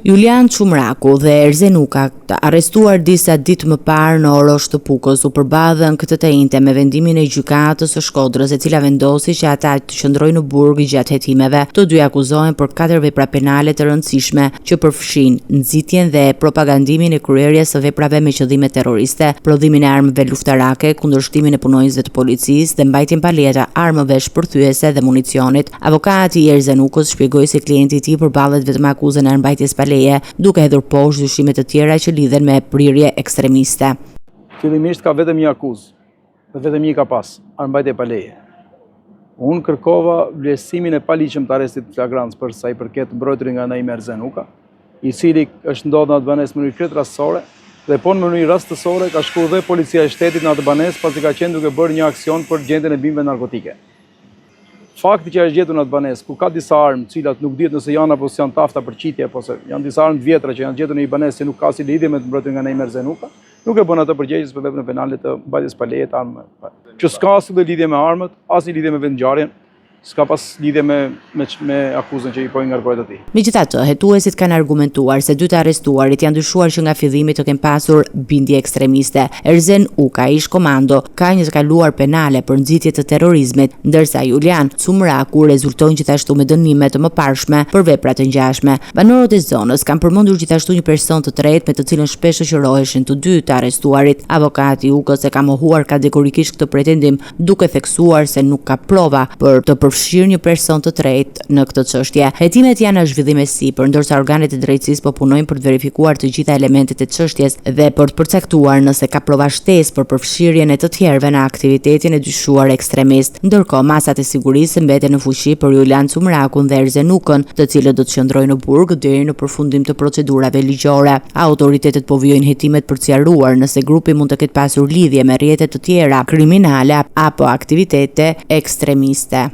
Julian Çumraku dhe Erzen Uka, të arrestuar disa ditë më parë në Orosh të Pukës, u përballën këtë të njëjtë me vendimin e gjykatës së Shkodrës, e cila vendosi që ata të qëndrojnë në burg gjatë hetimeve. Të dy akuzohen për 4 vepra penale të rëndësishme që përfshin nxitjen dhe propagandimin e kryerjes së veprave me qëllime terroriste, prodhimin e armëve luftarake, kundërshtimin e punonjësve të policisë dhe mbajtjen pa leje të armëve shpërthyese dhe municionit. Avokati i Erzen Ukës shpjegoi se klienti i tij përballet vetëm me akuzën e mbajtjes pa leje, duke hedhur poshtë dyshime të tjera që lidhen me prirje ekstremiste. Fillimisht ka vetëm një akuzë, dhe vetëm një ka pas, armbajtje pa leje. Unë kërkova vlerësimin e paligjshëm të arrestit flagrant për sa i përket mbrojtjes nga Naim Erzen Uka, i cili është ndodhur në atë banesë në mënyrë krejt rastësore, dhe po në mënyrë rastësore ka shkuar dhe policia e shtetit në atë banesë pasi ka qenë duke bërë një aksion për gjendjen e bimëve narkotike. Fakti që është gjetur në atë banesë, ku ka disa armë, cilat nuk dihet nëse janë apo janë tafta për qitje, apo se janë disa armë të vjetra që janë gjetur në një banesë që nuk ka si lidhje me mbrojtjen nga Naim Erzen Uka, nuk e bën atë përgjegjës për veprën penale të mbajtjes pa leje të armëve. Që s'ka asnjë lidhje me armët, asnjë lidhje me vendngjarjen, s'ka pas lidhje me akuzën që i po ngarkohet atij. Megjithatë, hetuesit kanë argumentuar se dy të arrestuarit janë dyshuar që nga fillimi të kenë pasur bindje ekstremiste. Erzen Uka, ish komando, ka një të kaluar penale për nxitje të terrorizmit, ndërsa Julian Çumraku rezulton gjithashtu me dënime të mëparshme për vepra të ngjashme. Banorët e zonës kanë përmendur gjithashtu një person të tretë me të cilën shpesh shoqëroheshin të dy të arrestuarit. Avokati i Ukës e ka mohuar kategorikisht këtë pretendim, duke theksuar se nuk ka prova për të përfshirë një person të tretë në këtë çështje. Hetimet janë në zhvillim e sipër, ndërsa organet e drejtësisë po punojnë për të verifikuar të gjitha elementet e çështjes dhe për të përcaktuar nëse ka prova shtesë për përfshirjen e të tjerëve në aktivitetin e dyshuar ekstremist. Ndërkohë, masat e sigurisë mbeten në fuqi për Julian Çumrakun dhe Erzen Ukën, të cilët do të qëndrojnë në burg deri në përfundim të procedurave ligjore. Autoritetet po vijojnë hetimet për të sqaruar nëse grupi mund të ketë pasur lidhje me rrjete të tjera kriminale apo aktivitete ekstremiste.